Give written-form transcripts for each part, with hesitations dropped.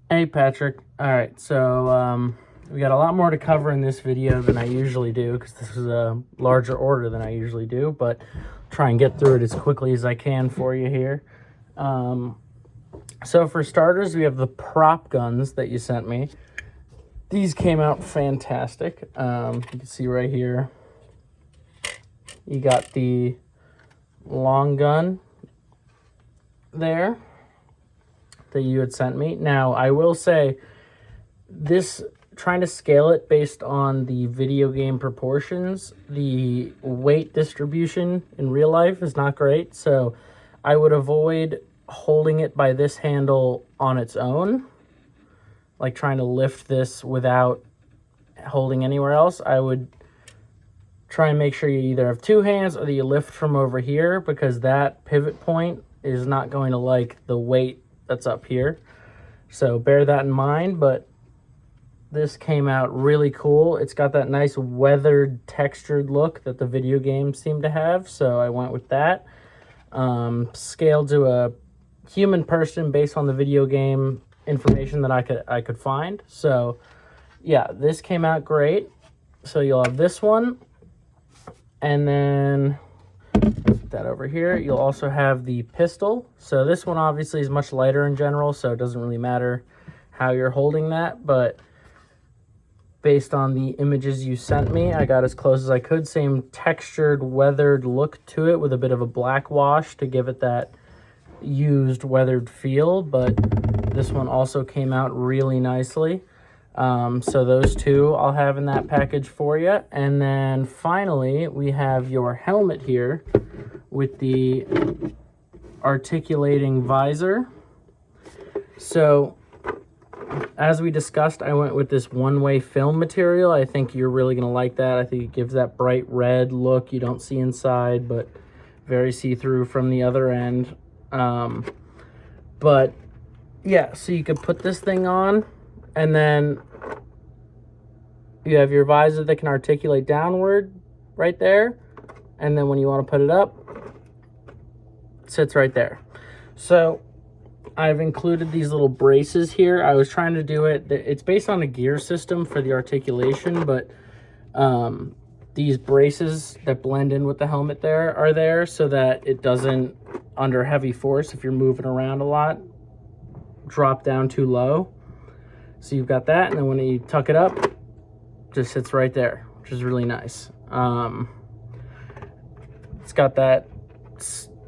Hey Patrick. All right, so we got a lot more to cover in this video than I usually do because this is a larger order than I usually do, but try and get through it as quickly as I can for you here. So for starters, we have the prop guns that you sent me. These came out fantastic. You can see right here, you got the long gun there that you had sent me. Now, I will say this, trying to scale it based on the video game proportions, the weight distribution in real life is not great. So I would avoid holding it by this handle on its own, like trying to lift this without holding anywhere else. I would try and make sure you either have two hands or that you lift from over here, because that pivot point is not going to like the weight that's up here. So bear that in mind, but this came out really cool. It's got that nice weathered, textured look that the video games seem to have, so I went with that. Scaled to a human person based on the video game information that I could find. So yeah, this came out great. So you'll have this one, and then put that over here. You'll also have the pistol. So this one obviously is much lighter in general, so it doesn't really matter how you're holding that, but based on the images you sent me, I got as close as I could. Same textured, weathered look to it with a bit of a black wash to give it that used, weathered feel, but this one also came out really nicely. So those two I'll have in that package for you. And then finally, we have your helmet here with the articulating visor. So as we discussed, I went with this one-way film material. I think you're really going to like that. I think it gives that bright red look you don't see inside, but very see-through from the other end. But yeah, so you could put this thing on, and then you have your visor that can articulate downward right there. And then when you want to put it up, it sits right there. So I've included these little braces here. I was trying to do it. It's based on a gear system for the articulation, but these braces that blend in with the helmet there are there so that it doesn't, under heavy force, if you're moving around a lot, drop down too low. So you've got that, and then when you tuck it up, it just sits right there, which is really nice. It's got that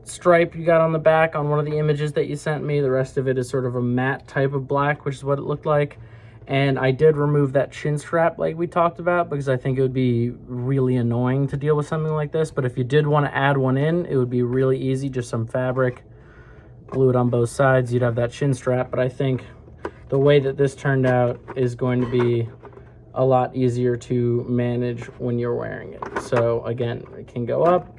stripe you got on the back on one of the images that you sent me. The rest of it is sort of a matte type of black, which is what it looked like. And I did remove that chin strap like we talked about, because I think it would be really annoying to deal with something like this. But if you did want to add one in, it would be really easy. Just some fabric, glue it on both sides, you'd have that chin strap. But I think the way that this turned out is going to be a lot easier to manage when you're wearing it. So again, it can go up,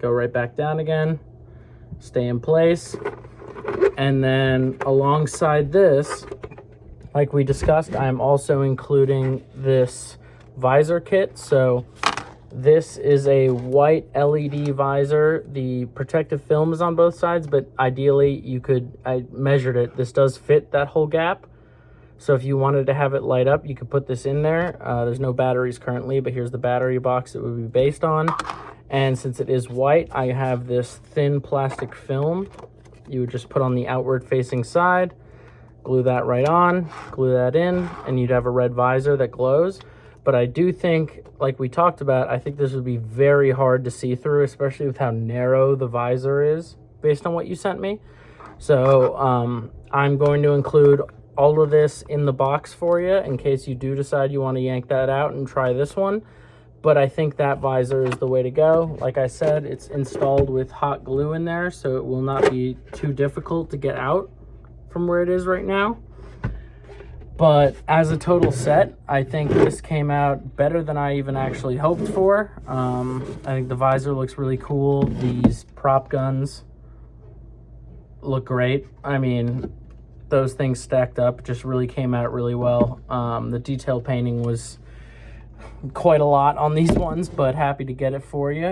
go right back down again, stay in place. And then alongside this, like we discussed, I'm also including this visor kit. So this is a white LED visor. The protective film is on both sides, but ideally you could, I measured it, this does fit that whole gap. So if you wanted to have it light up, you could put this in there. There's no batteries currently, but here's the battery box it would be based on. And since it is white, I have this thin plastic film you would just put on the outward facing side, glue that right on, glue that in, and you'd have a red visor that glows. But I do think, like we talked about, I think this would be very hard to see through, especially with how narrow the visor is based on what you sent me. So I'm going to include all of this in the box for you in case you do decide you want to yank that out and try this one. But I think that visor is the way to go. Like I said, it's installed with hot glue in there, so it will not be too difficult to get out from where it is right now. But as a total set, I think this came out better than I even actually hoped for. I think the visor looks really cool. These prop guns look great. I mean, those things stacked up just really came out really well. The detail painting was quite a lot on these ones, but happy to get it for you.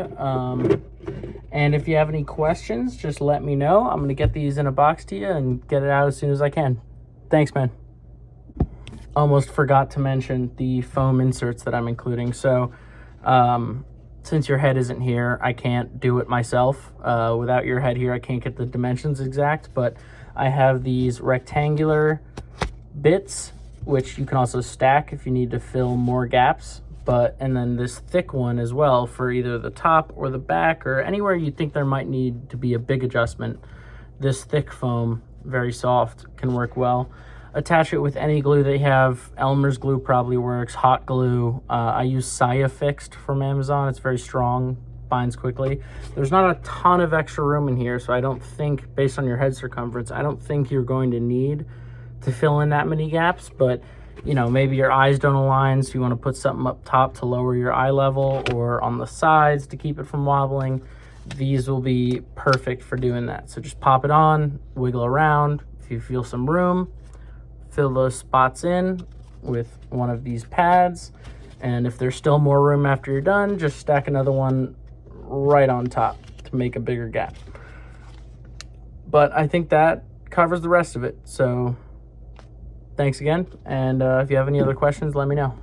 And if you have any questions, just let me know. I'm going to get these in a box to you and get it out as soon as I can. Thanks, man. Almost forgot to mention the foam inserts that I'm including. So since your head isn't here, I can't do it myself. Without your head here, I can't get the dimensions exact, but I have these rectangular bits, which you can also stack if you need to fill more gaps. And then this thick one as well for either the top or the back or anywhere you think there might need to be a big adjustment. This thick foam, very soft, can work well. Attach it with any glue they have. Elmer's glue probably works. Hot glue. I use Saya Fixed from Amazon. It's very strong, binds quickly. There's not a ton of extra room in here, so I don't think, based on your head circumference, I don't think you're going to need to fill in that many gaps. But you know, maybe your eyes don't align, so you want to put something up top to lower your eye level, or on the sides to keep it from wobbling. These will be perfect for doing that. So just pop it on, wiggle around. If you feel some room, fill those spots in with one of these pads. And if there's still more room after you're done, just stack another one right on top to make a bigger gap. But I think that covers the rest of it. So thanks again. And if you have any other questions, let me know.